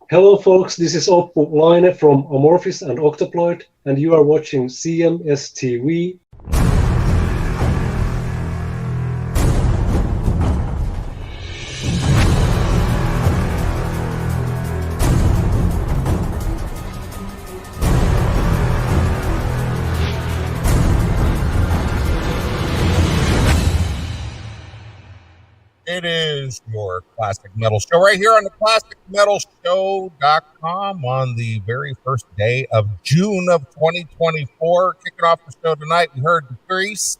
Hello folks, this is Oppo Laine from Amorphis and Octoploid, and you are watching CMS-TV. It is your Classic Metal Show right here on the ClassicMetalShow.com on the very first day of June of 2024. Kicking off the show tonight, we heard Grease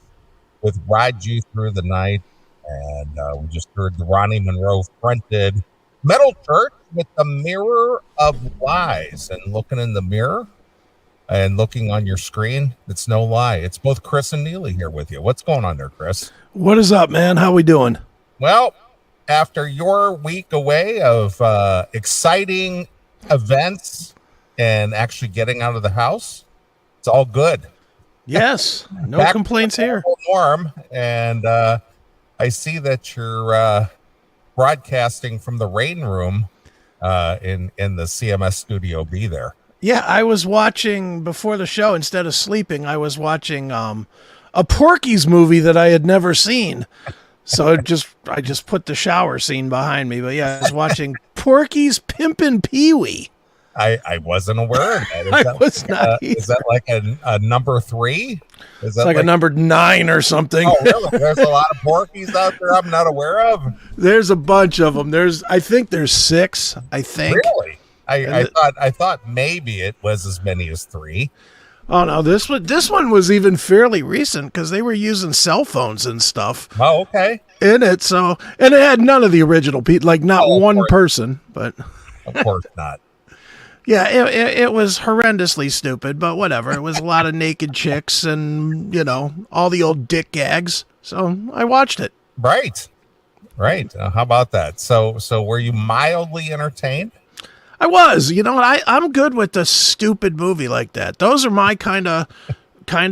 with Ride You Through the Night, and we just heard the Ronnie Monroe fronted Metal Church with The Mirror of Lies. And looking in the mirror and looking on your screen, it's no lie. It's both Chris and Neeley here with you. What's going on there, Chris? What is up, man? How we doing? Well, after your week away of exciting events and actually getting out of the house, it's all good. Yes, no Back complaints here. Warm, and I see that you're broadcasting from the rain room in the CMS Studio B there. Yeah, I was watching before the show. Instead of sleeping, I was watching a Porky's movie that I had never seen. So I just put the shower scene behind me. But yeah, I was watching Porky's Pimpin' Pee-wee. I wasn't aware of that. Is that like a number 3? It's like a number 9 or something. Oh, really? There's a lot of Porkies out there I'm not aware of. There's a bunch of them. I think there's 6. I think. Really? I thought maybe it was as many as 3. Oh no, this one was even fairly recent because they were using cell phones and stuff. Oh, okay. In it, so and it had none of the original people, like not one person, but of course not. Yeah, it was horrendously stupid, but whatever. It was a lot of naked chicks and all the old dick gags. So I watched it. Right. How about that? So were you mildly entertained? I was. You know what? I'm good with a stupid movie like that. Those are my kind of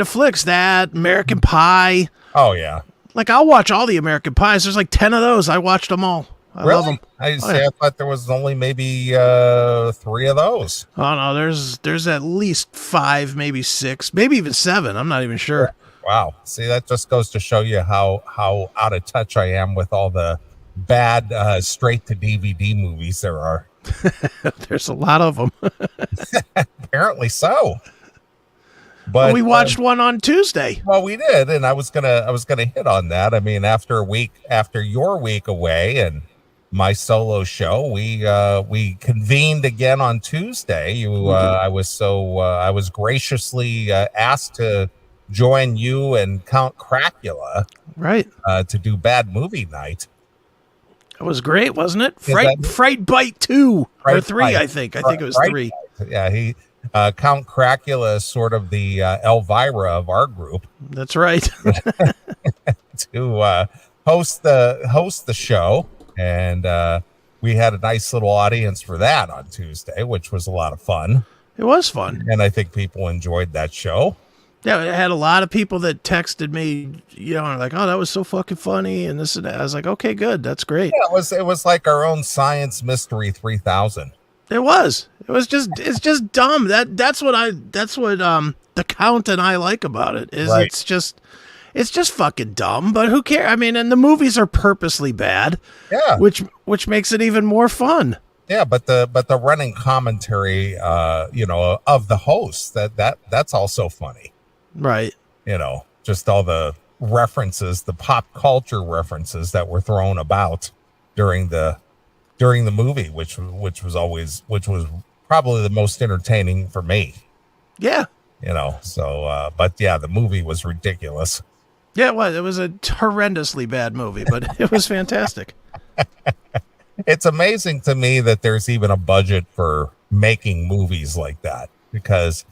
flicks. That American Pie. Oh yeah. Like I'll watch all the American Pies. There's like 10 of those. I watched them all. I love them. I thought there was only maybe 3 of those. Oh no, there's at least 5, maybe 6, maybe even 7. I'm not even sure. Wow. See, that just goes to show you how out of touch I am with all the bad straight to DVD movies there are. There's a lot of them. Apparently so. But we watched one on Tuesday. Well, we did, and I was gonna hit on that. I mean, after your week away and my solo show, we convened again on Tuesday. I was graciously asked to join you and Count Cracula, right, to do Bad Movie Night. It was great, wasn't it? Fright Bite 2 or 3, I think. I think it was 3. Yeah, Count Cracula is sort of the Elvira of our group. That's right. To host the show, and we had a nice little audience for that on Tuesday, which was a lot of fun. It was fun, and I think people enjoyed that show. Yeah, it had a lot of people that texted me, like, "Oh, that was so fucking funny," and this and that. I was like, "Okay, good, that's great." Yeah, it was like our own Science Mystery 3000. It was. It's just dumb. That's what the Count and I like about it is right. It's just fucking dumb. But who cares? I mean, and the movies are purposely bad. Yeah, which makes it even more fun. Yeah, but the running commentary, of the host that's also funny. Right. Just all the references, the pop culture references that were thrown about during the movie, which was probably the most entertaining for me. Yeah. But yeah, the movie was ridiculous. Yeah, it was. It was a horrendously bad movie, but it was fantastic. It's amazing to me that there's even a budget for making movies like that, because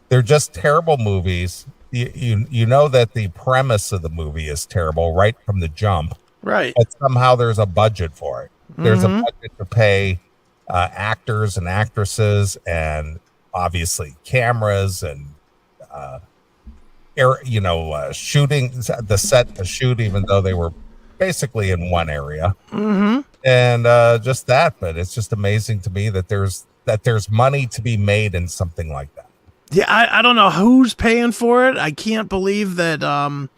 they're just terrible movies. You know that the premise of the movie is terrible right from the jump. Right. But somehow there's a budget for it. There's a budget to pay actors and actresses, and obviously cameras and shooting the set to shoot, even though they were basically in one area. Mm-hmm. And just that, but it's just amazing to me that there's that there's money to be made in something like that. Yeah, I don't know who's paying for it. I can't believe that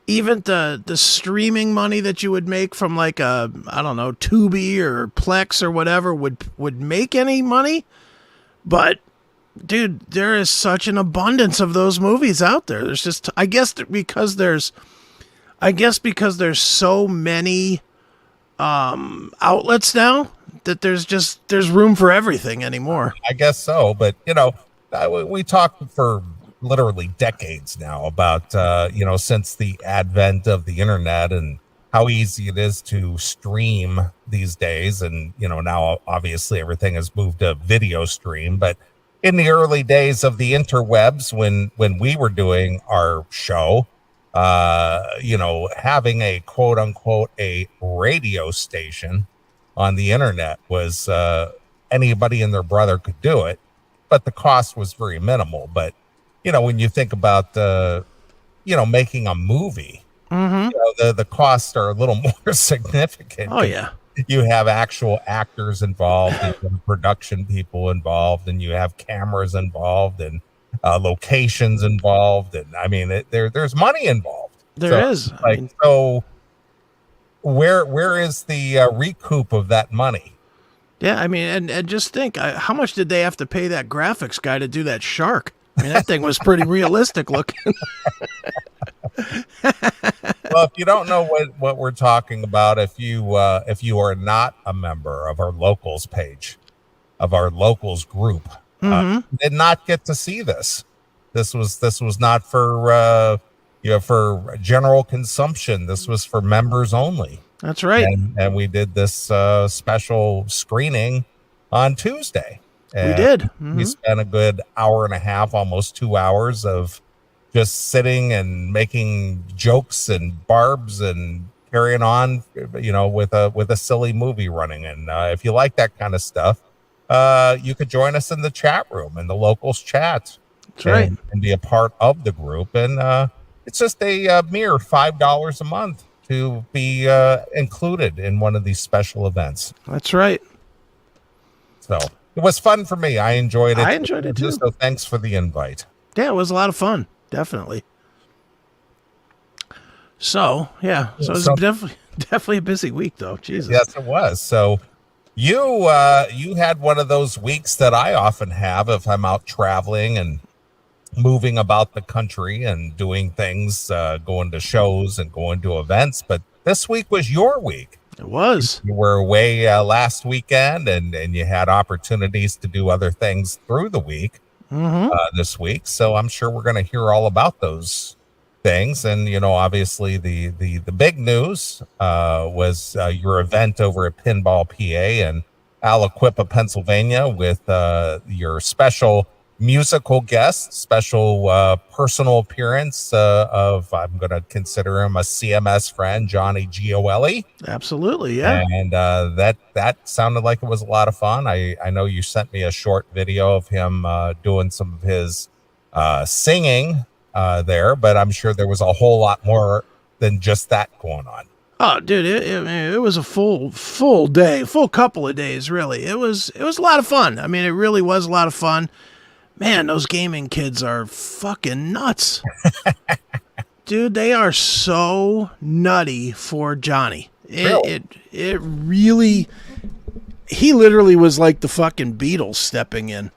even the streaming money that you would make from like I don't know, Tubi or Plex or whatever would make any money. But dude, there is such an abundance of those movies out there. There's just I guess because there's so many outlets now that there's room for everything anymore. I guess so, but you know, we talked for literally decades now about since the advent of the internet and how easy it is to stream these days, and you know, now obviously everything has moved to video stream. But in the early days of the interwebs, when we were doing our show, having a quote unquote a radio station on the internet was anybody and their brother could do it, but the cost was very minimal. But you know, when you think about making a movie, the costs are a little more significant. Oh yeah, you have actual actors involved, you have production people involved, and you have cameras involved, and locations involved, and I mean, there's money involved. There is. So where is the recoup of that money? Yeah, I mean, and just think, how much did they have to pay that graphics guy to do that shark? I mean, that thing was pretty realistic looking. Well, if you don't know what we're talking about, if you are not a member of our locals page, of our locals group, did not get to see this. This was not for for general consumption. This was for members only. That's right. And we did this special screening on Tuesday. And we did. We spent a good hour and a half, almost 2 hours of just sitting and making jokes and barbs and carrying on, with a silly movie running. And if you like that kind of stuff, you could join us in the chat room, in the locals chat. That's right. And be a part of the group. And it's just a mere $5 a month to be included in one of these special events. That's right. So it was fun for me. I enjoyed it. I enjoyed it too. So thanks for the invite. Yeah, it was a lot of fun. Definitely. So yeah, so it was definitely a busy week though. Jesus. Yes, it was. So you had one of those weeks that I often have if I'm out traveling and moving about the country and doing things, going to shows and going to events. But this week was your week. It was. You were away last weekend, and you had opportunities to do other things through the week this week. So I'm sure we're going to hear all about those things. And, obviously the big news was your event over at Pinball PA in Aliquippa, Pennsylvania, with your special musical guest, special personal appearance of, I'm going to consider him a CMS friend, Johnny Gioeli. Absolutely, yeah. And that sounded like it was a lot of fun. I know you sent me a short video of him doing some of his singing there, but I'm sure there was a whole lot more than just that going on. Oh, dude, it was a full day, full couple of days, really. It was a lot of fun. I mean, it really was a lot of fun. Man, those gaming kids are fucking nuts. Dude, they are so nutty for Johnny. It really, he literally was like the fucking Beatles stepping in.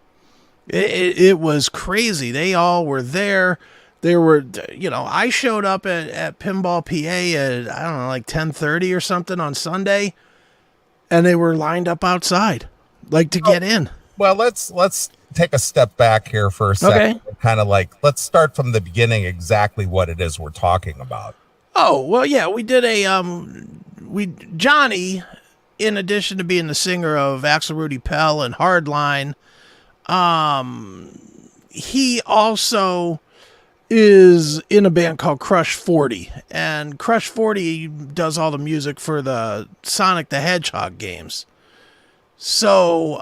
It was crazy. They all were there. There were, I showed up at Pinball PA at, I don't know, like 10:30 or something on Sunday, and they were lined up outside, like to get in. Well, let's take a step back here for a second. Okay. Kind of like, let's start from the beginning, exactly what it is we're talking about. Oh, well, yeah, we did Johnny, in addition to being the singer of Axel Rudi Pell and Hardline, he also is in a band called Crush 40, and Crush 40 does all the music for the Sonic the Hedgehog games. So,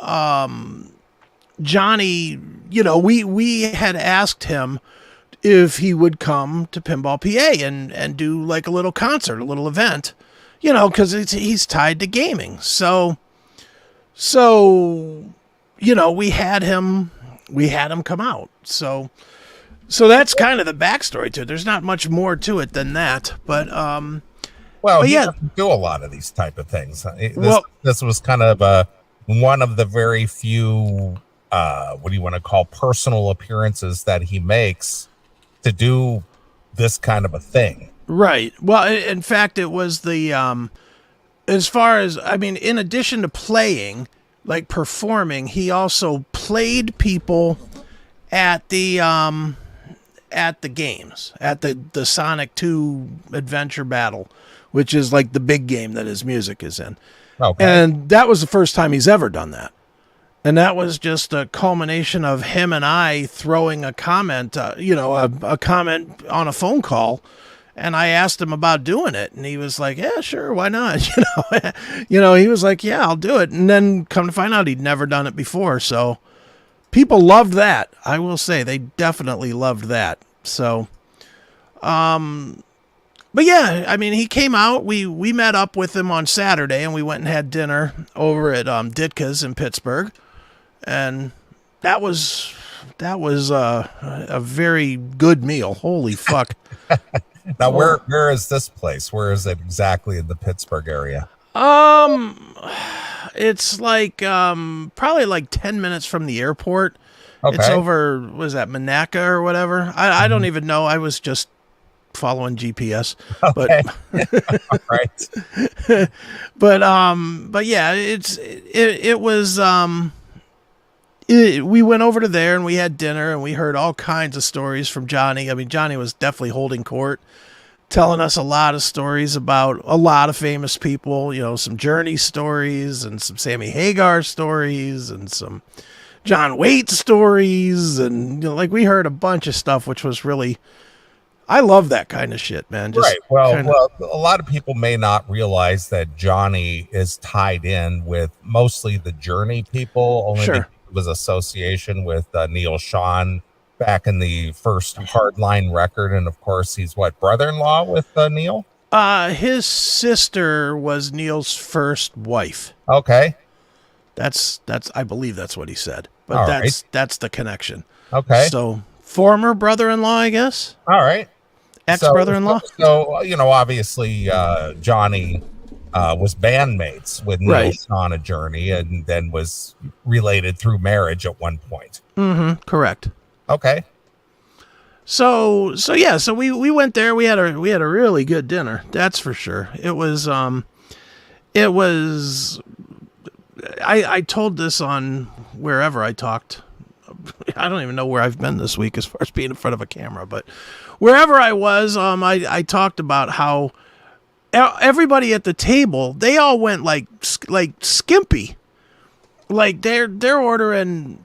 Johnny, we had asked him if he would come to Pinball PA and do like a little concert, a little event, we had him come out. So that's kind of the backstory to it. There's not much more to it than that, but he doesn't do a lot of these type of things. This was kind of one of the very few, what do you want to call, personal appearances that he makes to do this kind of a thing. Right. Well, in fact, it was the, as far as, I mean, in addition to playing, like performing, he also played people at the games, at the Sonic 2 Adventure Battle, which is like the big game that his music is in. Okay. And that was the first time he's ever done that. And that was just a culmination of him and I throwing a comment, a comment on a phone call. And I asked him about doing it. And he was like, yeah, sure, why not? He was like, yeah, I'll do it. And then come to find out he'd never done it before. So people loved that. I will say they definitely loved that. So, but yeah, I mean, he came out, we met up with him on Saturday and we went and had dinner over at Ditka's in Pittsburgh. And that was a very good meal. Holy fuck. Now, where is this place? Where is it exactly in the Pittsburgh area? It's like probably like 10 minutes from the airport. Okay. It's over, was that Monaca or whatever? I don't even know. I was just following GPS. Okay. All right. But yeah, it was we went over to there and we had dinner and we heard all kinds of stories from Johnny. I mean, Johnny was definitely holding court, telling us a lot of stories about a lot of famous people, some Journey stories and some Sammy Hagar stories and some John Waite stories. And we heard a bunch of stuff, which was really, I love that kind of shit, man. Right. Well, a lot of people may not realize that Johnny is tied in with mostly the Journey people. Only sure. Was association with Neil Sean back in the first Hardline record, and of course he's brother-in-law with Neil. His sister was Neil's first wife. Okay, that's I believe that's what he said, but that's the connection. Okay, so former brother-in-law, I guess. All right, ex-brother-in-law. So obviously Johnny was bandmates with Neil on a Journey, and then was related through marriage at one point. Mm-hmm. Correct. Okay. So we went there. We had a really good dinner. That's for sure. It was. I told this on wherever I talked. I don't even know where I've been this week as far as being in front of a camera, but wherever I was, I talked about how everybody at the table, they all went like skimpy. Like they're ordering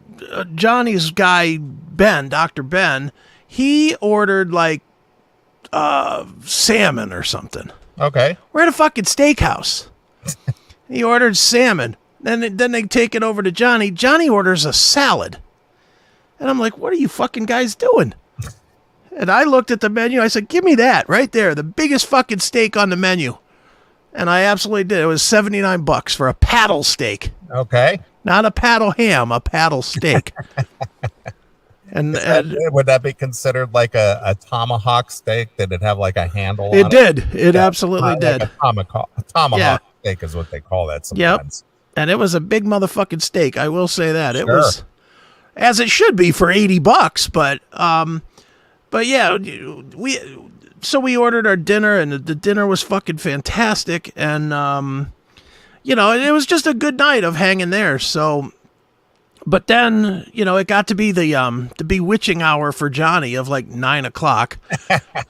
Johnny's guy, Ben, Dr. Ben, he ordered like salmon or something. Okay. We're at a fucking steakhouse. He ordered salmon. Then they take it over to Johnny. Johnny orders a salad. And I'm like, what are you fucking guys doing? And I looked at the menu. I said, give me that right there. The biggest fucking steak on the menu. And I absolutely did. It was $79 for a paddle steak. Okay. Not a paddle ham, a paddle steak. And would that be considered like a tomahawk steak? Did it have like a handle? It did. It absolutely did. Like a tomahawk steak is what they call that sometimes. Yep. And it was a big motherfucking steak. I will say that. Sure. It was, as it should be for $80. But yeah, we ordered our dinner, and the dinner was fucking fantastic. And it was just a good night of hanging there. So. But then, it got to be the bewitching hour for Johnny of like 9:00.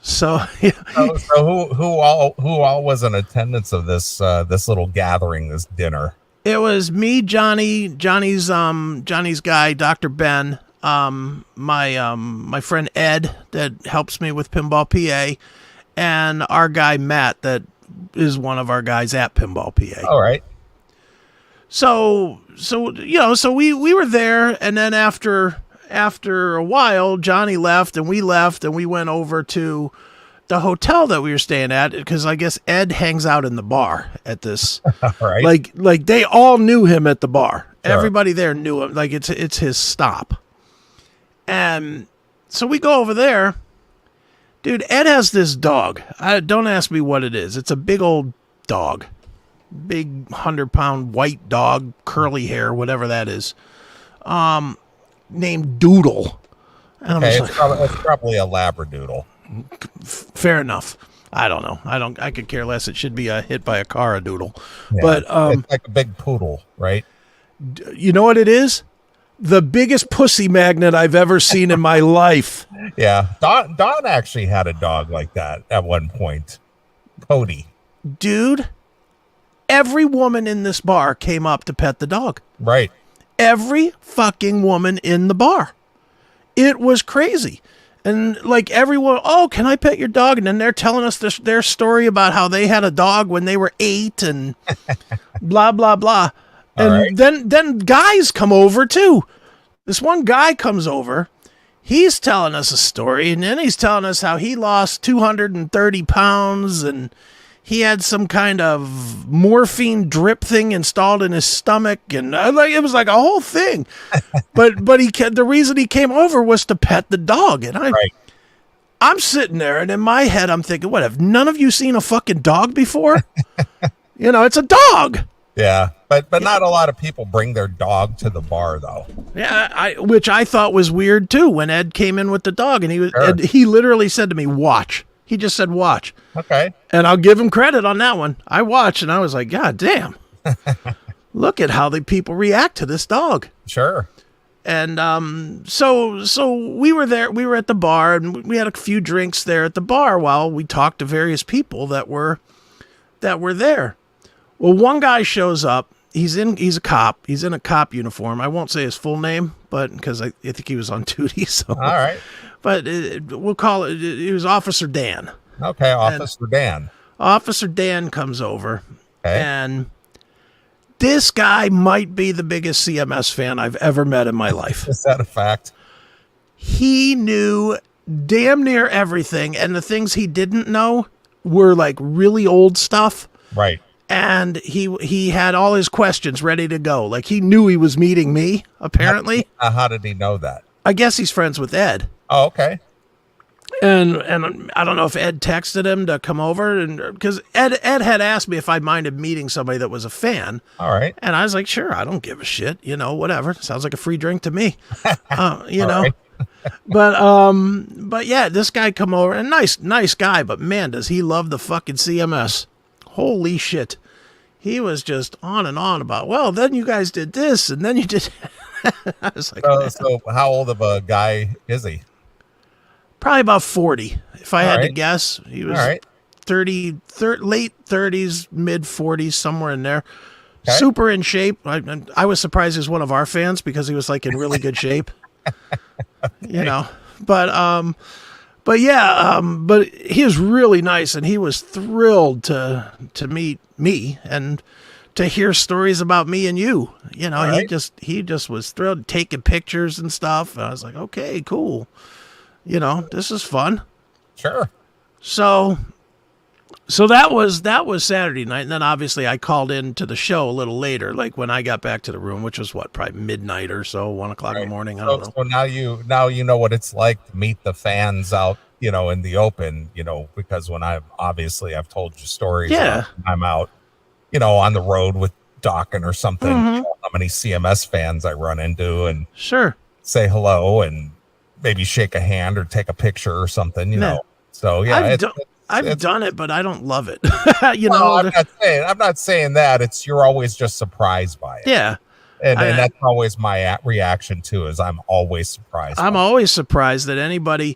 So who all was in attendance of this little gathering, this dinner? It was me, Johnny's guy, Dr. Ben, my friend Ed that helps me with Pinball PA, and our guy Matt that is one of our guys at Pinball PA. All right. So we were there, and then after a while, Johnny left, and we went over to the hotel that we were staying at, because I guess Ed hangs out in the bar at this. Right. Like they all knew him at the bar. Sure. Everybody there knew him. Like it's his stop. And so we go over there. Dude, Ed has this dog. Don't ask me what it is. It's a big old dog. Big 100-pound white dog, curly hair, whatever that is. Named Doodle. And Okay, like, it's probably a Labradoodle. fair enough. I don't know. I could care less. It should be hit by a car, a doodle. Yeah, But it's like a big poodle, right? you know what it is? The biggest pussy magnet I've ever seen in my life. Yeah. Don actually had a dog like that at one point. Cody. Dude, every woman in this bar came up to pet the dog. Right. Every fucking woman in the bar. It was crazy. And like everyone, oh, can I pet your dog? And then they're telling us their story about how they had a dog when they were 8 and blah, blah, blah. And then guys come over too. This one guy comes over. He's telling us a story, and then he's telling us how he lost 230 pounds and he had some kind of morphine drip thing installed in his stomach, and it was like a whole thing. but the reason he came over was to pet the dog, and I'm sitting there, and in my head I'm thinking, what, have none of you seen a fucking dog before? It's a dog. Yeah, but not a lot of people bring their dog to the bar, though. Yeah, which I thought was weird too. When Ed came in with the dog, and Sure. he literally said to me, "Watch." He just said, "Watch." Okay. And I'll give him credit on that one. I watched, and I was like, God damn! Look at how the people react to this dog. Sure. And so we were there. We were at the bar, and we had a few drinks there at the bar while we talked to various people that were there. Well, one guy shows up. He's a cop. He's in a cop uniform. I won't say his full name, but because I think he was on duty. So, All right. But we'll call it. It was Officer Dan. Okay, Officer Dan. Officer Dan comes over, Okay. and this guy might be the biggest CMS fan I've ever met in my life. Is that a fact? He knew damn near everything, and the things he didn't know were like really old stuff. Right. And he had all his questions ready to go. Like he knew he was meeting me, apparently. How did he know that? I guess he's friends with Ed. Oh, okay. And I don't know if Ed texted him to come over, and because Ed had asked me if I minded meeting somebody that was a fan. All right. And I was like, sure, I don't give a shit, whatever. Sounds like a free drink to me, Right. But yeah, this guy come over, and nice guy, but man, does he love the fucking CMS. Holy shit. He was just on and on about, well, then you guys did this, and then you did. I was like, so how old of a guy is he? probably about 40. If I had to guess, he was All right. 30, late 30s, mid 40s, somewhere in there. Okay. Super in shape. I was surprised he was one of our fans because he was like in really good shape. But yeah, but he was really nice, and he was thrilled to meet me and to hear stories about me and you. Right. He just was thrilled, taking pictures and stuff. And I was like, okay, cool. This is fun. Sure. So that was Saturday night, and then obviously I called in to the show a little later, like when I got back to the room, which was probably midnight or so, 1:00 in the morning. I don't know. So now you know what it's like to meet the fans out, in the open, because when I've told you stories. Yeah. I'm out, on the road with Dawkins or something. Mm-hmm. How many CMS fans I run into and Sure. say hello and maybe shake a hand or take a picture or something, know. So yeah, I've done it, but I don't love it. I'm not saying that. You're always just surprised by it. Yeah. And that's always my reaction too, is I'm always surprised. I'm always surprised that anybody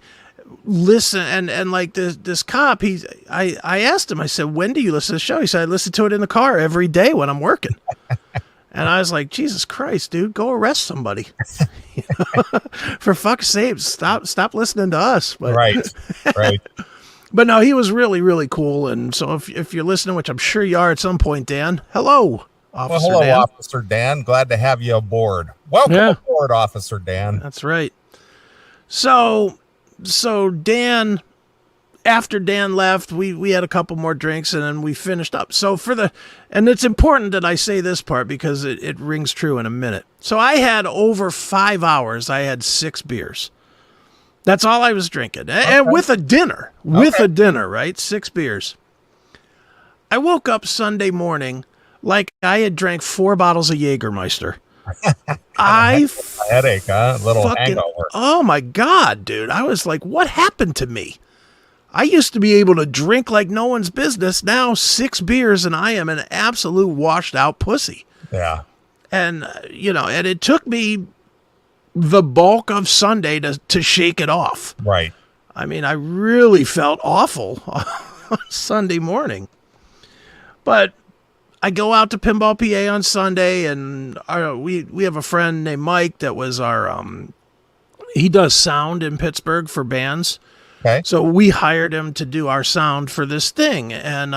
listen and like this cop, I asked him, I said, when do you listen to the show? He said, I listen to it in the car every day when I'm working. And I was like, Jesus Christ, dude, go arrest somebody. For fuck's sake, stop listening to us. But, right. But no, he was really, really cool. And so if you're listening, which I'm sure you are at some point, Dan, hello, Officer Dan. Officer Dan. Glad to have you aboard. Welcome aboard, Officer Dan. That's right. So Dan after Dan left, we had a couple more drinks and then we finished up. So and it's important that I say this part because it rings true in a minute. So I had over 5 hours. I had 6 beers. That's all I was drinking. Okay. And with a dinner, right? 6 beers. I woke up Sunday morning like I had drank 4 bottles of Jägermeister. A headache, huh? A little hangover. Oh my God, dude. I was like, what happened to me? I used to be able to drink like no one's business. Now 6 beers and I am an absolute washed out pussy. Yeah. And, and it took me the bulk of Sunday to shake it off. Right. I mean, I really felt awful on Sunday morning. But I go out to Pinball PA on Sunday, and we have a friend named Mike that was our he does sound in Pittsburgh for bands. Okay. So we hired him to do our sound for this thing, and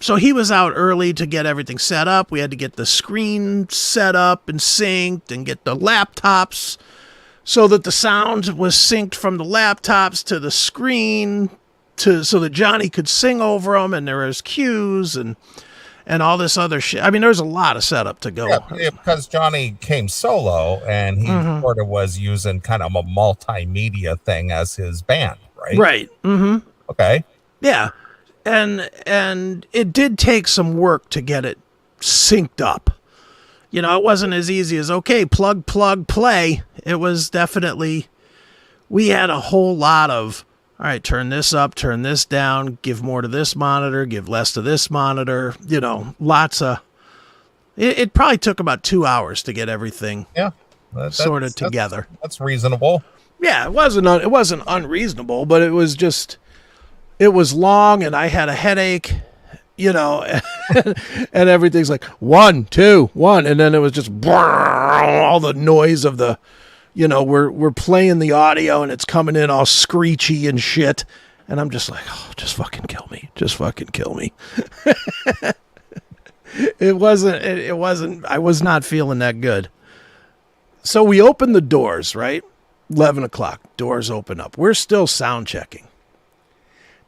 so he was out early to get everything set up. We had to get the screen set up and synced, and get the laptops so that the sound was synced from the laptops to the screen. So that Johnny could sing over them, and there was cues and all this other shit. I mean, there's a lot of setup to go. Yeah, because Johnny came solo, and he sort of was using kind of a multimedia thing as his band, right? Right. Mm-hmm. Okay. Yeah, and it did take some work to get it synced up. It wasn't as easy as, okay, plug, play. It was definitely, we had a whole lot of, all right, turn this up, turn this down, give more to this monitor, give less to this monitor, lots of... It probably took about 2 hours to get everything sorted together. That's reasonable. Yeah, it wasn't unreasonable, but it was long, and I had a headache, and everything's like, 1, 2, 1, and then it was just all the noise of the... we're playing the audio and it's coming in all screechy and shit. And I'm just like, oh, just fucking kill me. Just fucking kill me. It wasn't, I was not feeling that good. So we opened the doors, right? 11 o'clock, doors open up. We're still sound checking.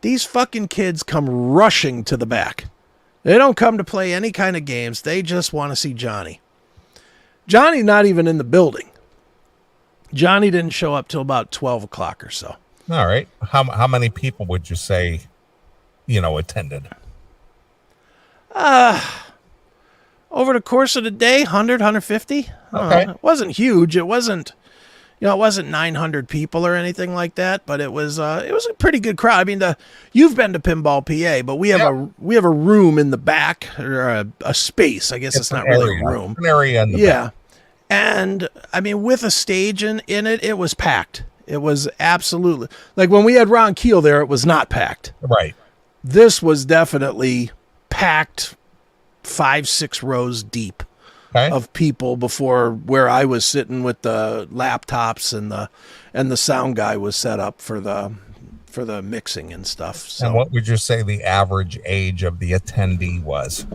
These fucking kids come rushing to the back. They don't come to play any kind of games. They just want to see Johnny. Johnny's not even in the building. Johnny didn't show up till about 12 o'clock or so. All right. How many people would you say, attended? Over the course of the day, 100, 150. Okay. It wasn't huge. It wasn't 900 people or anything like that, but it was a pretty good crowd. I mean, you've been to Pinball PA, but we have a room in the back, or a space. I guess it's not really a room. An area in the back. And I mean, with a stage in it, it was packed. It was absolutely, like when we had Ron Keel there, it was not packed. Right. This was definitely packed 5-6 rows deep of people before where I was sitting with the laptops and the sound guy was set up for the mixing and stuff. So. And what would you say the average age of the attendee was?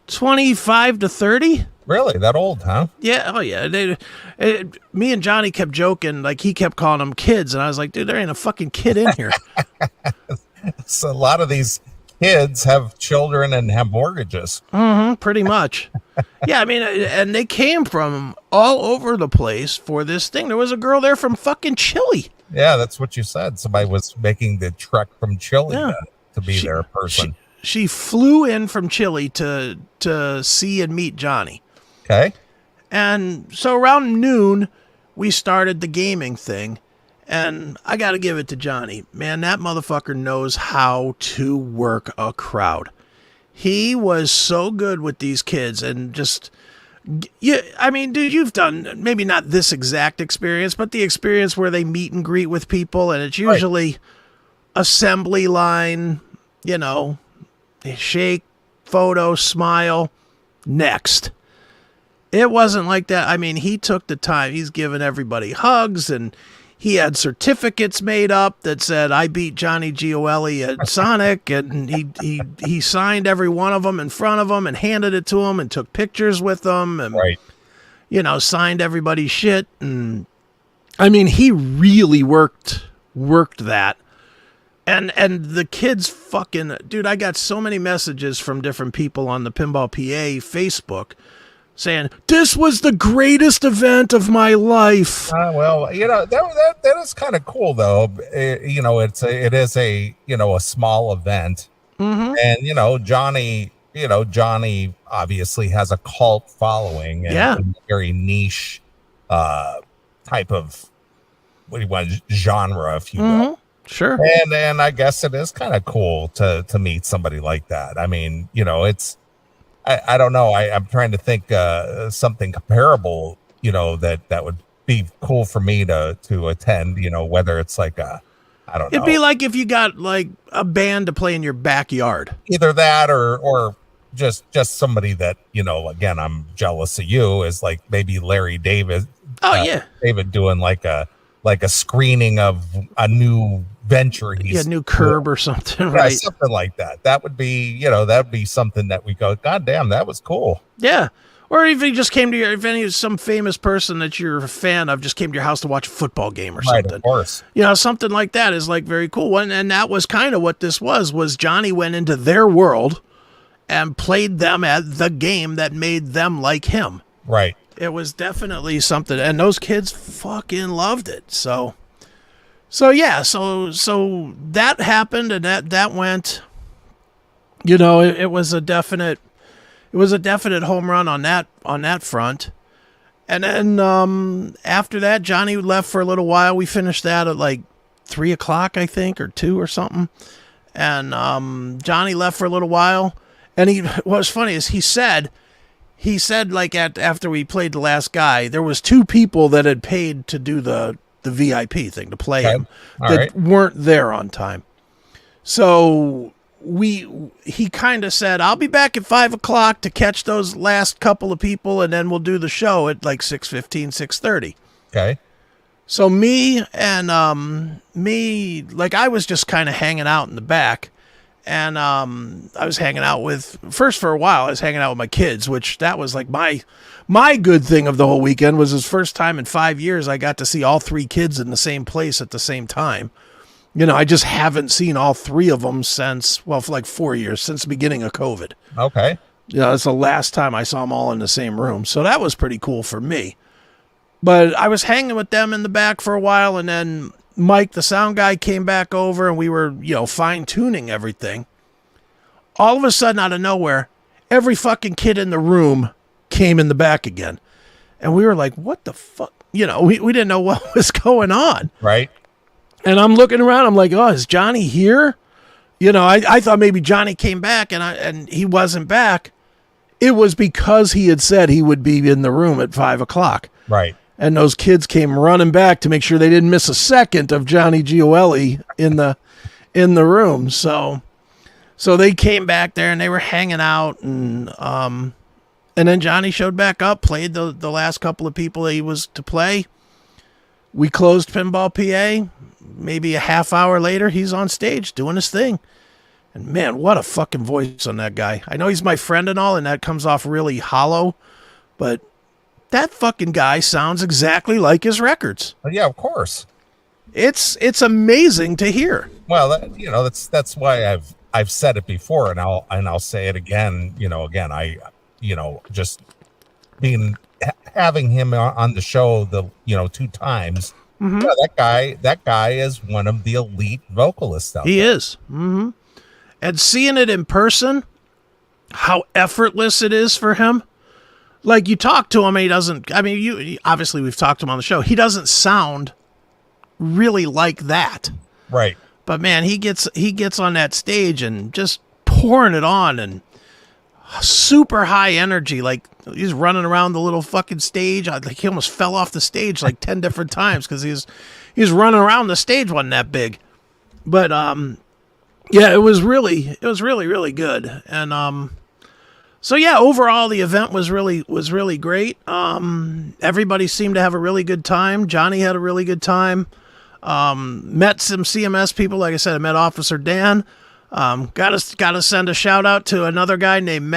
25 to 30. Really? That old, huh? Yeah. Oh, yeah. Me and Johnny kept joking. Like, he kept calling them kids. And I was like, dude, there ain't a fucking kid in here. So a lot of these kids have children and have mortgages. Mm-hmm, pretty much. Yeah, I mean, and they came from all over the place for this thing. There was a girl there from fucking Chile. Yeah, that's what you said. Somebody was making the trek from Chile to be there in person. She flew in from Chile to see and meet Johnny. Okay. And so around noon, we started the gaming thing. And I got to give it to Johnny. Man, that motherfucker knows how to work a crowd. He was so good with these kids and just... Yeah, I mean, dude, you've done maybe not this exact experience, but the experience where they meet and greet with people, and it's usually assembly line, shake, photo, smile, next. It wasn't like that. I mean, he took the time. He's giving everybody hugs, and he had certificates made up that said, I beat Johnny Gioeli at Sonic, and he signed every one of them in front of him and handed it to him and took pictures with them and, signed everybody's shit. And I mean, he really worked that. And the kids fucking, dude, I got so many messages from different people on the Pinball PA Facebook saying, this was the greatest event of my life. Well, that is kind of cool though. It is a small event. Mm-hmm. And Johnny obviously has a cult following and a very niche type of genre, if you will. Sure. And I guess it is kind of cool to meet somebody like that. I mean, it's I don't know. I'm trying to think something comparable, that would be cool for me to attend, whether it's like I don't know. It'd be like if you got like a band to play in your backyard. Either that or just somebody that, again, I'm jealous of you, is like maybe Larry David. David doing like a screening of a new venture. New curb or something, yeah, right? Something like that. That would be, that'd be something that we go, God damn, that was cool. Yeah. Or if he just came to some famous person that you're a fan of just came to your house to watch a football game or something. Right, of course. Something like that is like very cool. And that was kind of what this was Johnny went into their world and played them at the game that made them like him. Right. It was definitely something, and those kids fucking loved it. So that happened, and that went. It was a definite home run on that front. And then after that, Johnny left for a little while. We finished that at like 3:00, I think, or 2 or something. And Johnny left for a little while, and what was funny is he said like after we played the last guy, there was 2 people that had paid to do the VIP thing to play him that weren't there on time. So he kind of said, I'll be back at 5:00 to catch those last couple of people, and then we'll do the show at like 6:15, 6:30. Okay. So me, like I was just kind of hanging out in the back. And I was hanging out for a while, I was hanging out with my kids, which that was like my good thing of the whole weekend. Was his first time in 5 years I got to see all 3 kids in the same place at the same time. I just haven't seen all 3 of them for like 4 years, since the beginning of COVID. Okay. That's the last time I saw them all in the same room. So that was pretty cool for me. But I was hanging with them in the back for a while, and then Mike, the sound guy, came back over, and we were, fine-tuning everything. All of a sudden, out of nowhere, every fucking kid in the room came in the back again. And we were like, what the fuck? We didn't know what was going on. Right. And I'm looking around, I'm like, oh, is Johnny here? I thought maybe Johnny came back, and he wasn't back. It was because he had said he would be in the room at 5:00. Right. And those kids came running back to make sure they didn't miss a second of Johnny Gioeli in the room. So they came back there and they were hanging out, and then Johnny showed back up, played the last couple of people that he was to play. We closed Pinball PA. Maybe a half hour later, he's on stage doing his thing. And man, what a fucking voice on that guy. I know he's my friend and all, and that comes off really hollow, but that fucking guy sounds exactly like his records. Yeah, of course. It's amazing to hear. Well, that's why I've said it before, and I'll say it again. I just having him on the show 2 times. Mm-hmm. Yeah, that guy is one of the elite vocalists out there. He is. Mm-hmm. And seeing it in person, how effortless it is for him. Like, you talk to him, and he doesn't, obviously we've talked to him on the show. He doesn't sound really like that. Right. But man, he gets on that stage and just pouring it on, and super high energy. Like, he's running around the little fucking stage. Like, he almost fell off the stage like 10 different times because he's running around the stage. Wasn't that big. But, yeah, it was really, really good. And, so yeah, overall the event was really great. Everybody seemed to have a really good time. Johnny had a really good time. Met some CMS people. Like I said, I met Officer Dan. Got to send a shout out to another guy named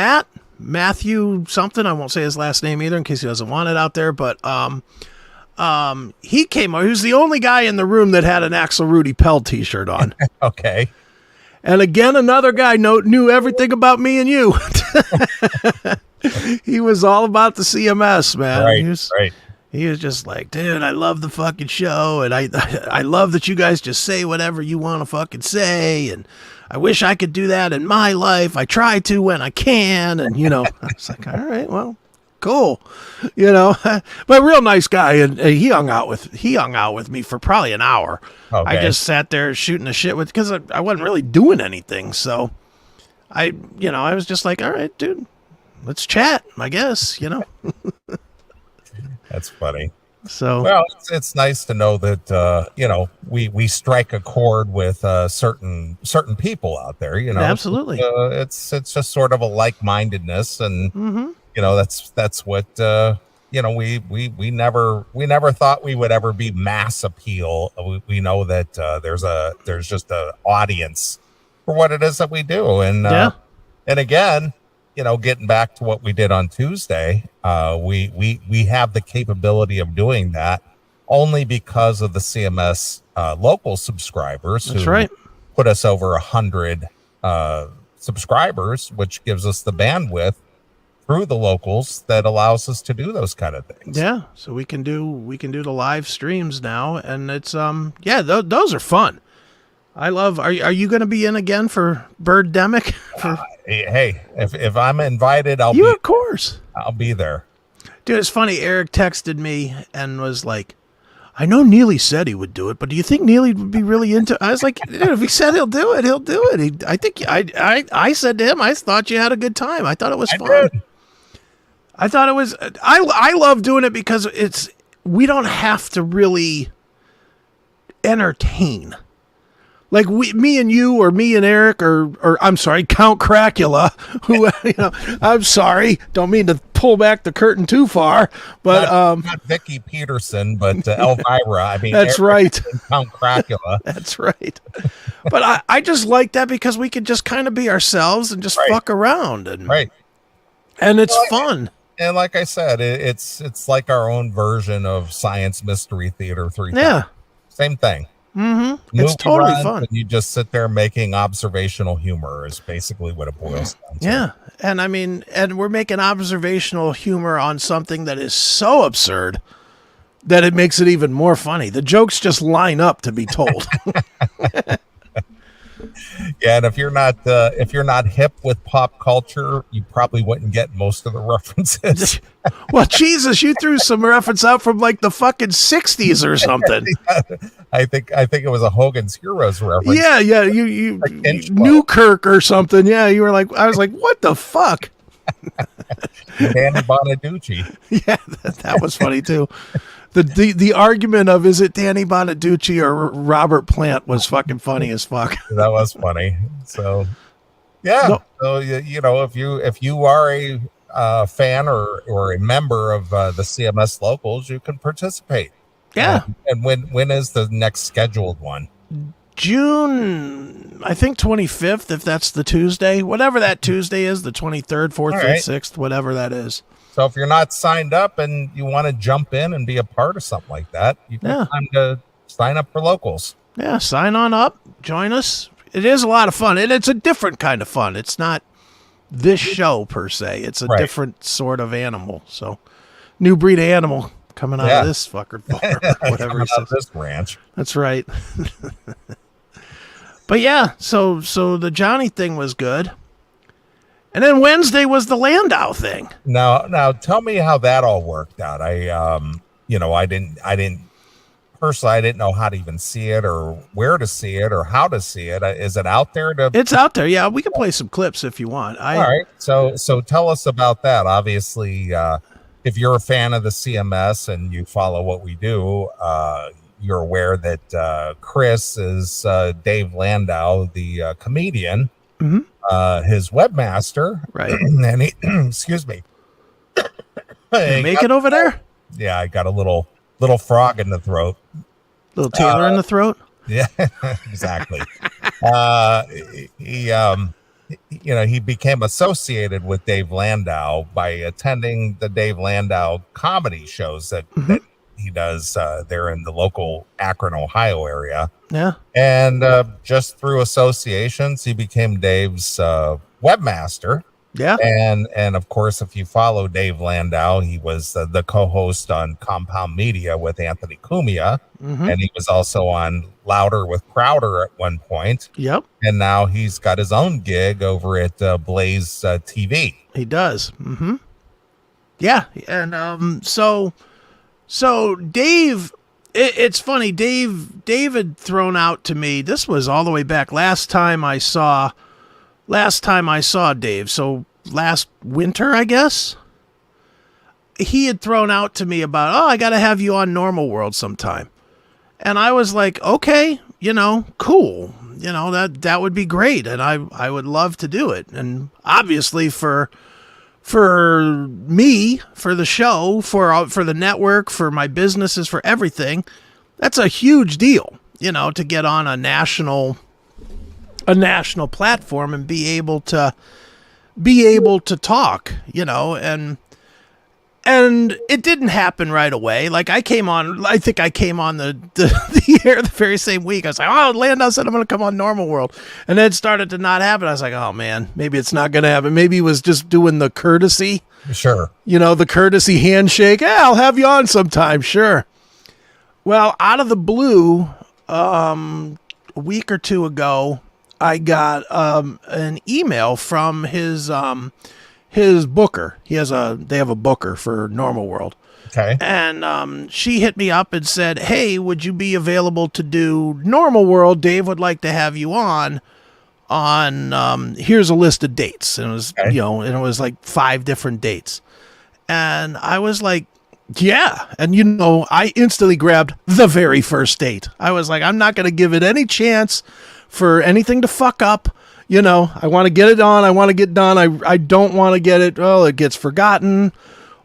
Matthew something. I won't say his last name either in case he doesn't want it out there. But he came over. He was the only guy in the room that had an Axel Rudi Pell t-shirt on. Okay. And again, another guy knew everything about me and you. He was all about the CMS, man. Right. He was just like, dude, I love the fucking show, and I love that you guys just say whatever you want to fucking say, and I wish I could do that in my life. I try to when I can, and I was like, all right, well, cool, but real nice guy, and he hung out with me for probably an hour. Okay. I just sat there shooting the shit because I wasn't really doing anything, so I was just like, all right, dude, let's chat, I guess, That's funny. So well, it's nice to know that we strike a chord with certain people out there. Absolutely. It's just sort of a like-mindedness, and that's what we never thought we would ever be mass appeal. We know that there's just a audience for what it is that we do, and again, getting back to what we did on Tuesday, we have the capability of doing that only because of the CMS local subscribers. That's who right. Put us over 100 subscribers, which gives us the bandwidth through the locals that allows us to do those kind of things. Yeah, so we can do the live streams now, and it's those are fun. I love. Are you going to be in again for Birdemic? Hey, if I'm invited, Of course. I'll be there. Dude, it's funny. Eric texted me and was like, "I know Neeley said he would do it, but do you think Neeley would be really into it?" I was like, dude, if he said he'll do it, he'll do it. I said to him, I thought you had a good time. I thought it was fun. Did. I thought it was. I love doing it because we don't have to really entertain. Like me and you, or me and Eric, or I'm sorry, Count Cracula, who, I'm sorry, don't mean to pull back the curtain too far, but not Vicky Peterson, but Elvira. I mean, that's Eric right, and Count Cracula. That's right. But I just like that because we could just kind of be ourselves and just fuck around, and it's fun. And like I said, it's like our own version of Science Mystery Theater 3000. Yeah, same thing. Mm-hmm. It's totally fun. And you just sit there making observational humor is basically what it boils down to. Yeah. And I mean, and we're making observational humor on something that is so absurd that it makes it even more funny. The jokes just line up to be told. Yeah, and if you're not hip with pop culture, you probably wouldn't get most of the references. Well, Jesus, you threw some reference out from like the fucking 60s or something. I think it was a Hogan's Heroes reference. Yeah, you Newkirk or something. Yeah, you were like, I was like, what the fuck? Danny Bonaducci. Yeah, that was funny too. The argument of is it Danny Bonaducci or Robert Plant was fucking funny as fuck. That was funny. So yeah. So if you are a fan or a member of the CMS locals, you can participate. Yeah. And when is the next scheduled one? June, I think 25th, if that's the Tuesday, whatever that Tuesday is, the 23rd, 4th, 5th, 6th, whatever that is. So if you're not signed up and you want to jump in and be a part of something like that, you have time to sign up for locals. Yeah, sign on up, join us. It is a lot of fun, and it's a different kind of fun. It's not this show per se. It's a different sort of animal. So, new breed of animal coming out of this fucker, whatever he says. This ranch. That's right. But yeah, so the Johnny thing was good. And then Wednesday was the Landau thing. Now tell me how that all worked out. I didn't personally, I didn't know how to even see it or where to see it or how to see it. Is it out there? It's out there. Yeah, we can play some clips if you want. All right. So tell us about that. Obviously, if you're a fan of the CMS and you follow what we do, you're aware that Chris is Dave Landau, the comedian. Mm-hmm. His webmaster, right? And he, excuse me, make it over there. Yeah, I got a little frog in the throat, little Taylor in the throat. Yeah, exactly. He became associated with Dave Landau by attending the Dave Landau comedy shows that he does there in the local Akron, Ohio area. Yeah. And just through associations, he became Dave's webmaster. Yeah. And of course, if you follow Dave Landau, he was the co-host on Compound Media with Anthony Cumia, and he was also on Louder with Crowder at one point. Yep. And now he's got his own gig over at Blaze TV. He does. Yeah. And so Dave, it's funny. Dave had thrown out to me. This was all the way back last time I saw Dave. So last winter, I guess, he had thrown out to me about, I got to have you on Normal World sometime. And I was like, okay, cool. That would be great. And I would love to do it. And obviously for me, for the show, for the network, for my businesses, for everything, that's a huge deal, to get on a national platform and be able to talk, and it didn't happen right away. Like I think I came on the air the very same week. I was like, Landau said I'm going to come on Normal World. And then it started to not happen. I was like, oh man, maybe it's not going to happen. Maybe he was just doing the courtesy. Sure. The courtesy handshake. Yeah, I'll have you on sometime. Sure. Well, out of the blue, a week or two ago, I got an email from his booker. They have a booker for Normal World. Okay. And she hit me up and said, hey, would you be available to do Normal World? Dave would like to have you on here's a list of dates. And it was, and it was like 5 different dates. And I was like, yeah. And, I instantly grabbed the very first date. I was like, I'm not going to give it any chance for anything to fuck up. I want to get it on. I want to get done. I don't want to get it. Well, it gets forgotten,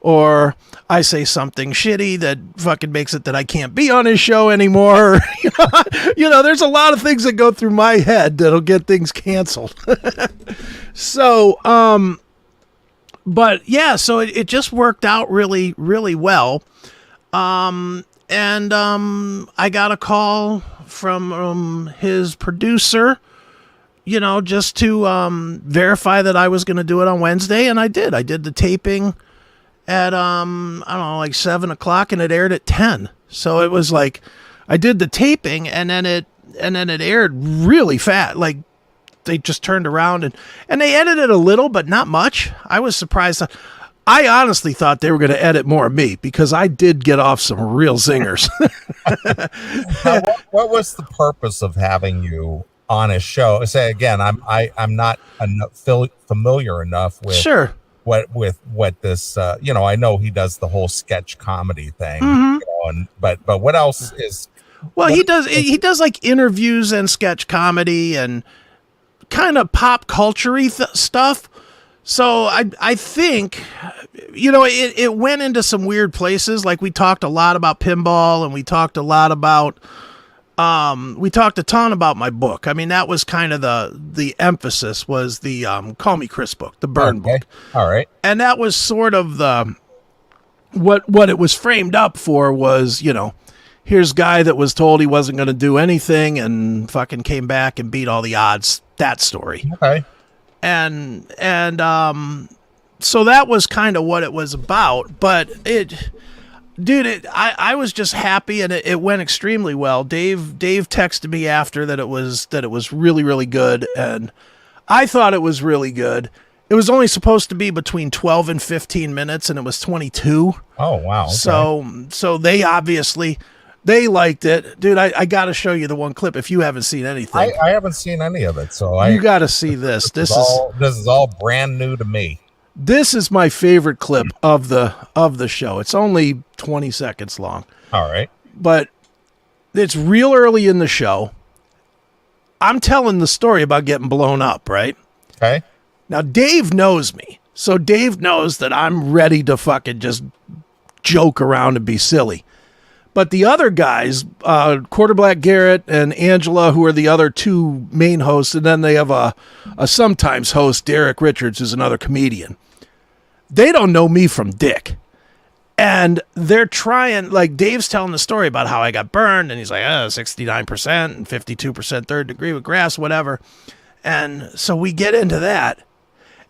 or I say something shitty that fucking makes it that I can't be on his show anymore. There's a lot of things that go through my head that'll get things canceled. So, but yeah, so it just worked out really, really well. And I got a call from hdon't producer, just to verify that I was going to do it on Wednesday, and I did. I did the taping at I don't know, like 7:00, and it aired at 10. So it was like I did the taping, and then it aired really fast. Like they just turned around and they edited a little, but not much. I was surprised. I honestly thought they were going to edit more of me, because I did get off some real zingers. Now, what was the purpose of having you on a show? Say again, I'm not familiar enough with sure what this I know he does the whole sketch comedy thing, but what else is? Well, he does like interviews and sketch comedy and kind of pop culture-y stuff. So I think, it went into some weird places. Like we talked a lot about pinball, and we talked a lot about, we talked a ton about my book. I mean, that was kind of the emphasis was the Call Me Chris book, the Burn book. All right. And that was sort of what it was framed up for was, here's a guy that was told he wasn't going to do anything and fucking came back and beat all the odds. That story. Okay. And so that was kind of what it was about, but I was just happy, and it went extremely well. Dave texted me after that it was really, really good, and I thought it was really good. It was only supposed to be between 12 and 15 minutes, and it was 22. Oh, wow. Okay. So they obviously, they liked it. Dude, I got to show you the one clip if you haven't seen anything. I haven't seen any of it, so you got to see this. This is all brand new to me. This is my favorite clip of the show. It's only 20 seconds long. All right. But it's real early in the show. I'm telling the story about getting blown up, right? Okay. Now, Dave knows me. So Dave knows that I'm ready to fucking just joke around and be silly. But the other guys, Black Garrett and Angela, who are the other 2 main hosts, and then they have a sometimes host, Derek Richards, who's another comedian. They don't know me from Dick. And they're trying, like Dave's telling the story about how I got burned, and he's like, 69% and 52% third degree with grass, whatever. And so we get into that.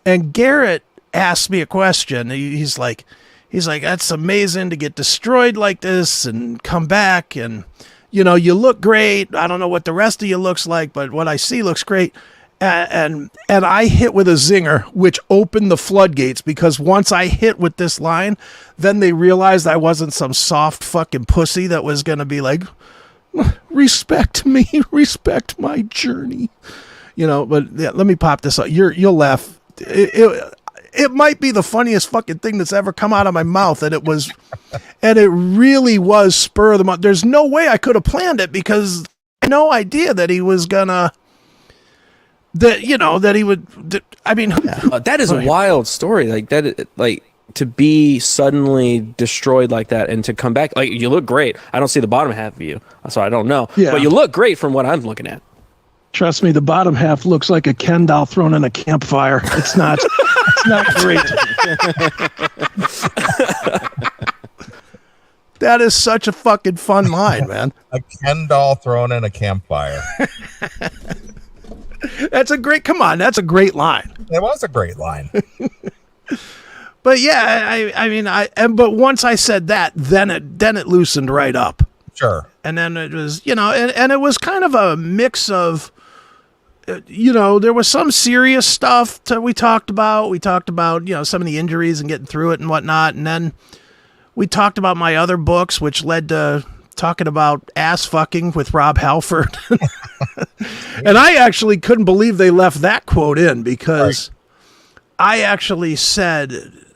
And Garrett asked me a question. He's like, that's amazing to get destroyed like this and come back. And, you know, you look great. I don't know what the rest of you looks like, but what I see looks great. And I hit with a zinger, which opened the floodgates, because once I hit with this line, then they realized I wasn't some soft fucking pussy that was going to be like, respect me, respect my journey. You know, but yeah, let me pop this up. You'll laugh. It might be the funniest fucking thing that's ever come out of my mouth. And it really was spur of the moment. There's no way I could have planned it, because I had no idea that he was gonna, that he would, I mean, that is a wild story. Like that, like to be suddenly destroyed like that and to come back, like you look great. I don't see the bottom half of you, so I don't know. Yeah. But you look great from what I'm looking at. Trust me, the bottom half looks like a Ken doll thrown in a campfire. It's not, it's not great. That is such a fucking fun line, man. A Ken doll thrown in a campfire. That's a great line. It was a great line. But yeah, but once I said that, then it loosened right up. Sure. And then it was, and it was kind of a mix of, there was some serious stuff that we talked about. We talked about, some of the injuries and getting through it and whatnot. And then we talked about my other books, which led to talking about ass fucking with Rob Halford. And I actually couldn't believe they left that quote in, because I actually said,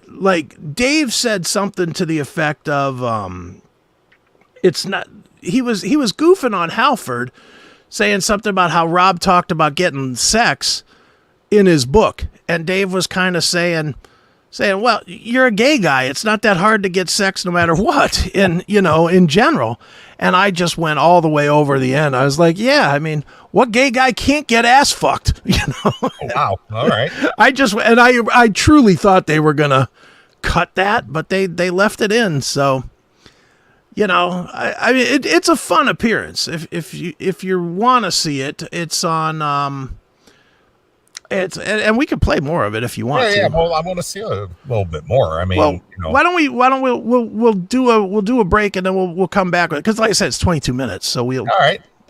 like, Dave said something to the effect of, it's not, he was goofing on Halford, saying something about how Rob talked about getting sex in his book. And Dave was kind of saying, well, you're a gay guy. It's not that hard to get sex no matter what, in general. And I just went all the way over the end. I was like, yeah, I mean, what gay guy can't get ass fucked? Oh, wow. All right. I truly thought they were going to cut that, but they left it in. So, I mean, it's a fun appearance. If you want to see it, it's on, and we can play more of it if you want to. Yeah. Well, I want to see a little bit more. I mean, why don't we'll do a break, and then we'll come back with it, because like I said, it's 22 minutes, so we'll.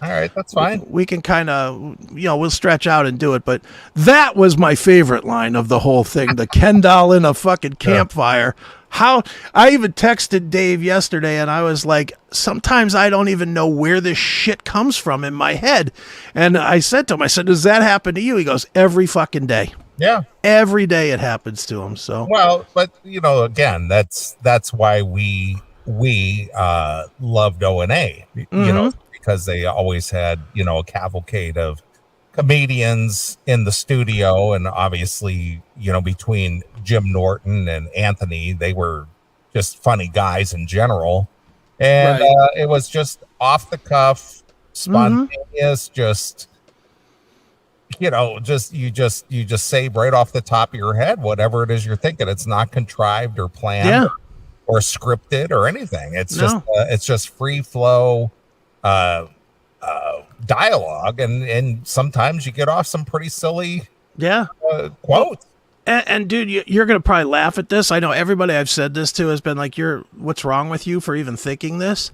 All right, that's fine. We can kind of, we'll stretch out and do it. But that was my favorite line of the whole thing. The Ken doll in a fucking campfire. How I even texted Dave yesterday, and I was like, sometimes I don't even know where this shit comes from in my head. And I said to him, does that happen to you? He goes, every fucking day. Yeah. Every day it happens to him. So, well, but again, that's why we loved O&A, because they always had, a cavalcade of comedians in the studio. And obviously, between Jim Norton and Anthony, they were just funny guys in general. And it was just off the cuff, spontaneous, just, you just say right off the top of your head whatever it is you're thinking. It's not contrived or planned or scripted or anything. It's just free flow dialogue, and sometimes you get off some pretty silly quotes. And dude, you're gonna probably laugh at this. I know everybody I've said this to has been like, what's wrong with you for even thinking this?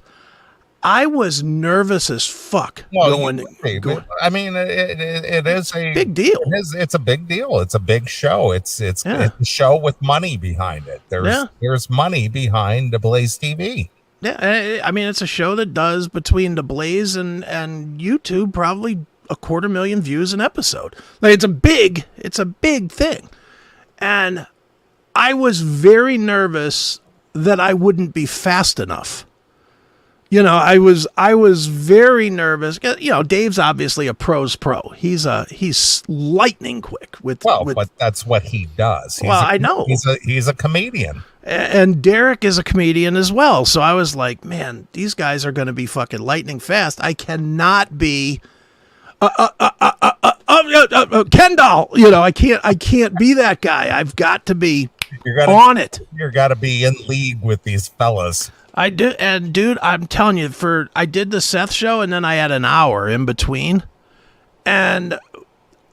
I was nervous as fuck. I mean, it is a big deal. It's a big deal. It's a big show. It's a show with money behind it. There's money behind the Blaze TV. Yeah, I mean, it's a show that does between the Blaze and YouTube probably 250,000 views an episode. Like, it's a big thing. And I was very nervous that I wouldn't be fast enough. I was very nervous. Dave's obviously a pro's pro. He's lightning quick but that's what he does. I know. He's a comedian. And Derek is a comedian as well. So I was like, man, these guys are going to be fucking lightning fast. I cannot be Ken doll. I can't be that guy. I've got to be on it. You're got to be in league with these fellas. I did, and dude, I'm telling you, I did the Seth show, and then I had an hour in between, and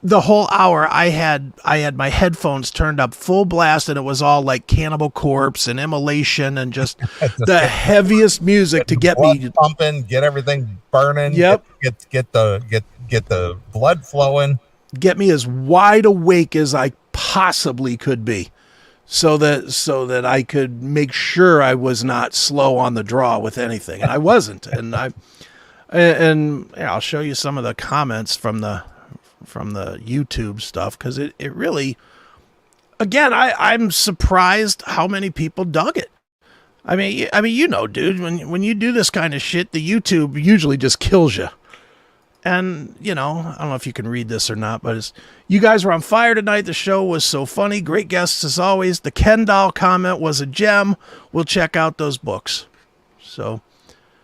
the whole hour I had my headphones turned up full blast, and it was all like Cannibal Corpse and Immolation and just the heaviest music to get me pumping, get everything burning. Yep. Get the blood flowing. Get me as wide awake as I possibly could be, so that I could make sure I was not slow on the draw with anything, and I wasn't. And I'll show you some of the comments from the YouTube stuff, because it really, again, I'm surprised how many people dug it. I mean, you know, dude, when you do this kind of shit, the YouTube usually just kills you. And, you know, I don't know if you can read this or not, but you guys were on fire tonight. The show was so funny. Great guests as always. The Ken doll comment was a gem. We'll check out those books. So,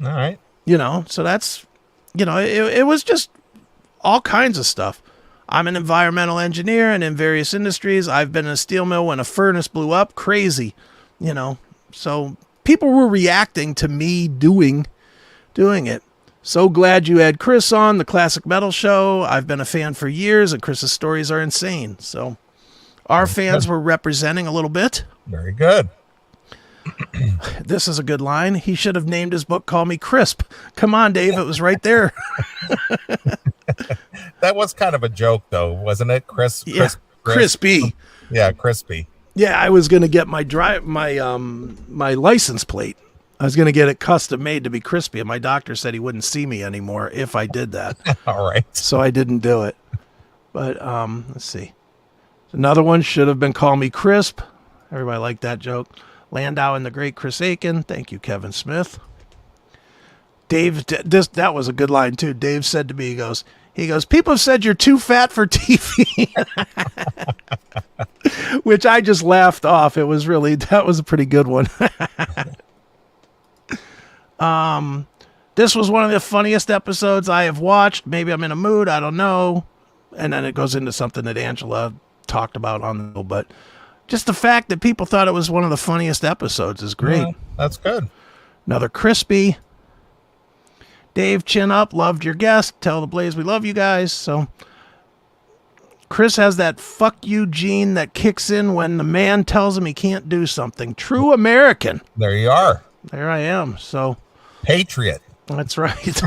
all right. You know, so that's, you know, it was just all kinds of stuff. I'm an environmental engineer and in various industries. I've been in a steel mill when a furnace blew up. Crazy, you know. So people were reacting to me doing it. So glad you had Chris on the Classic Metal Show. I've been a fan for years, and Chris's stories are insane. So our fans were representing a little bit. Very good. This is a good line. He should have named his book Call Me Crisp. Come on, Dave. It was right there. That was kind of a joke, though, wasn't it? Crispy. Yeah, crispy. Yeah, I was going to get my license plate. I was going to get it custom made to be crispy, and my doctor said he wouldn't see me anymore if I did that. All right. So I didn't do it. But let's see. Another one should have been Call Me Crisp. Everybody liked that joke. Landau and the great Chris Aiken. Thank you, Kevin Smith. Dave, that was a good line too. Dave said to me, he goes, people have said you're too fat for TV. Which I just laughed off. That was a pretty good one. This was one of the funniest episodes I have watched. Maybe I'm in a mood. I don't know. And then it goes into something that Angela talked about on the, but just the fact that people thought it was one of the funniest episodes is great. Yeah, that's good. Another crispy. Dave, chin up. Loved your guest. Tell the Blaze we love you guys. So Chris has that fuck you gene that kicks in when the man tells him he can't do something. True American. There you are. There I am. So Patriot. That's right.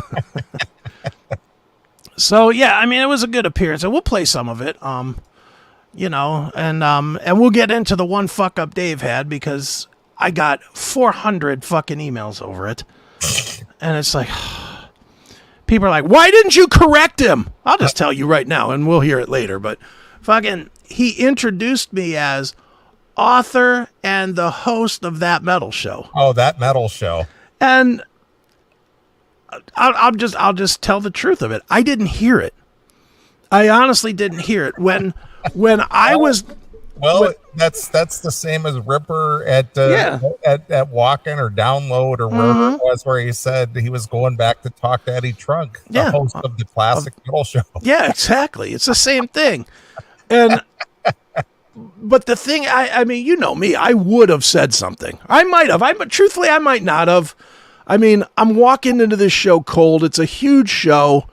So yeah, I mean, it was a good appearance, and we'll play some of it. You know, and we'll get into the one fuck up Dave had, because I got 400 fucking emails over it, and it's like, people are like, why didn't you correct him? I'll just tell you right now, and we'll hear it later. But fucking, he introduced me as author and the host of That Metal Show. Oh, That Metal Show. And I'll just tell the truth of it. I didn't hear it. I honestly didn't hear it when I was. Well, that's the same as Ripper at Walk-In or Download or wherever it was, where he said he was going back to talk to Eddie Trunk, the host of the Classic Metal Show. Yeah, exactly. It's the same thing. And but the thing, I mean, you know me, I would have said something. I might have. Truthfully, I might not have. I mean, I'm walking into this show cold. It's a huge show.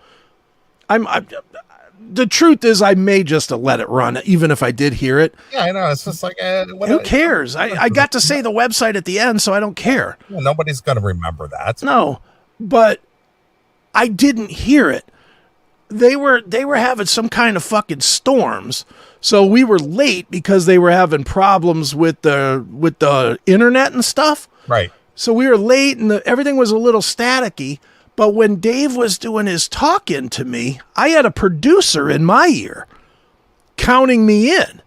The truth is, I may just have let it run, even if I did hear it. Yeah, I know. It's just like, who cares? I got to say the website at the end, so I don't care. Well, nobody's going to remember that. No, but I didn't hear it. They were having some kind of fucking storms, so we were late because they were having problems with the internet and stuff. Right. So we were late, and everything was a little staticky. But when Dave was doing his talk-in to me, I had a producer in my ear counting me in.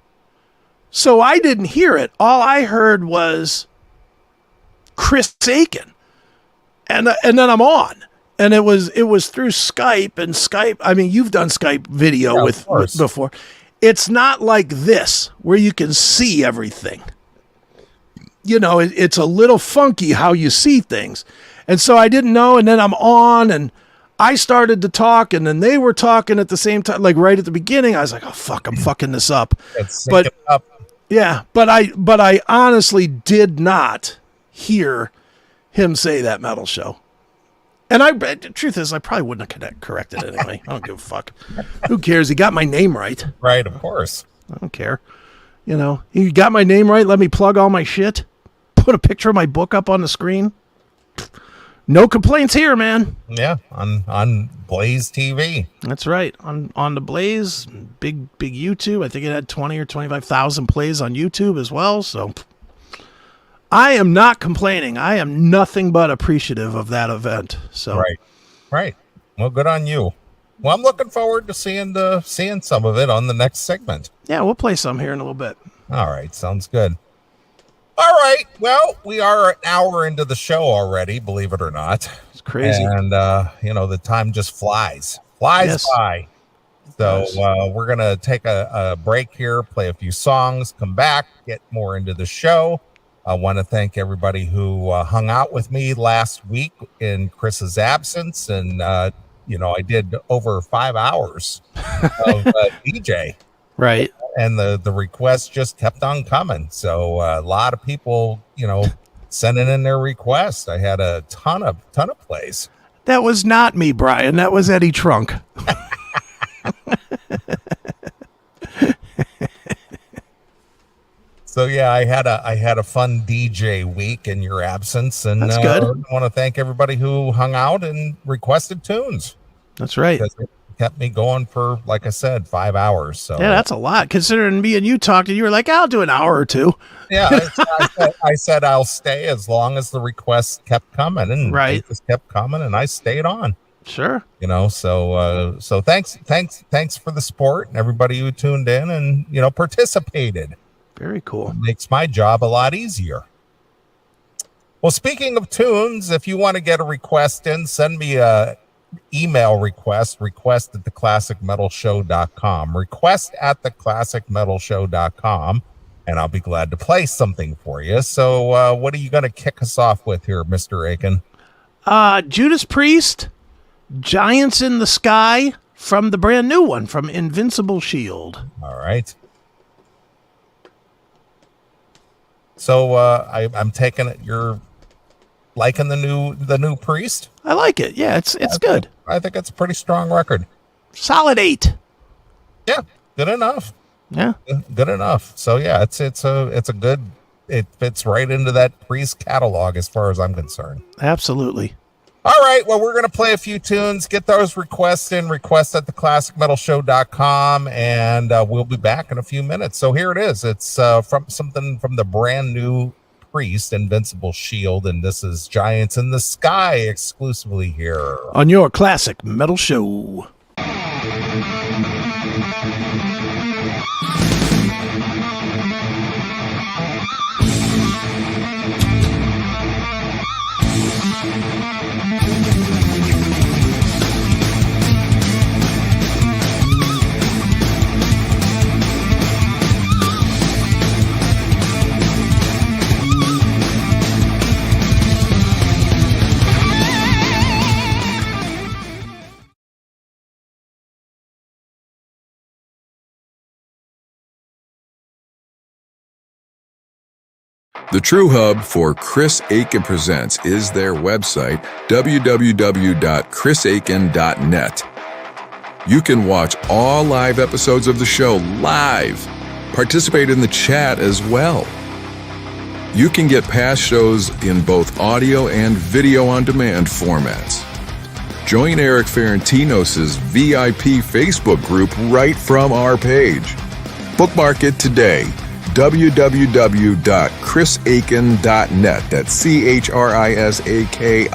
So I didn't hear it. All I heard was Chris Aiken. And then I'm on. And it was through Skype, and Skype, I mean, you've done Skype video with before. It's not like this where you can see everything. You know, it's a little funky how you see things. And so I didn't know, and then I'm on, and I started to talk, and then they were talking at the same time, like right at the beginning. I was like, oh, fuck, I'm fucking this up. Yeah, but I honestly did not hear him say that metal show. And the truth is, I probably wouldn't have corrected it anyway. I don't give a fuck. Who cares? He got my name right. Right, of course. I don't care. You know, he got my name right. Let me plug all my shit. Put a picture of my book up on the screen. No complaints here, man. Yeah, on Blaze TV. That's right. On the Blaze, big YouTube. I think it had 20 or 25,000 plays on YouTube as well. So I am not complaining. I am nothing but appreciative of that event. So Right. Well, good on you. Well, I'm looking forward to seeing some of it on the next segment. Yeah, we'll play some here in a little bit. All right, sounds good. All right. Well, we are an hour into the show already, believe it or not. It's crazy. And, the time just flies by. So we're going to take a break here, play a few songs, come back, get more into the show. I want to thank everybody who hung out with me last week in Chris's absence. And, I did over 5 hours of DJ. Right. And the requests just kept on coming. So a lot of people, sending in their requests. I had a ton of plays. That was not me, Brian. That was Eddie Trunk. So yeah, I had a fun DJ week in your absence, and that's good. I want to thank everybody who hung out and requested tunes. That's right. It kept me going for, like I said, 5 hours. So yeah, that's a lot. Considering me and you talked, and you were like, "I'll do an hour or two." Yeah, I said I'll stay as long as the requests kept coming, and they just kept coming, and I stayed on. Sure. So thanks for the support and everybody who tuned in and participated. Very cool. It makes my job a lot easier. Well, speaking of tunes, if you want to get a request in, send me a email request at theclassicmetalshow.com. Request at theclassicmetalshow.com, and I'll be glad to play something for you. So what are you going to kick us off with here, Mr. Aiken? Judas Priest, Giants in the Sky, from the brand new one, from Invincible Shield. All right. So I'm taking it you're liking the new Priest? I like it. Yeah, it's good. I think it's a pretty strong record. Solid 8. Yeah, good enough. Yeah, good enough. So yeah, it's a good. It fits right into that Priest catalog as far as I'm concerned. Absolutely. All right, well, we're going to play a few tunes, get those requests in, request at theclassicmetalshow.com, and we'll be back in a few minutes. So here it is. It's from the brand new Priest, Invincible Shield, and this is Giants in the Sky exclusively here on your Classic Metal Show. The true hub for Chris Aiken Presents is their website, www.chrisaiken.net. You can watch all live episodes of the show live, participate in the chat as well. You can get past shows in both audio and video on demand formats. Join Eric Ferentinos' VIP Facebook group right from our page. Bookmark it today. www.chrisaiken.net. That's CHRISAKIN.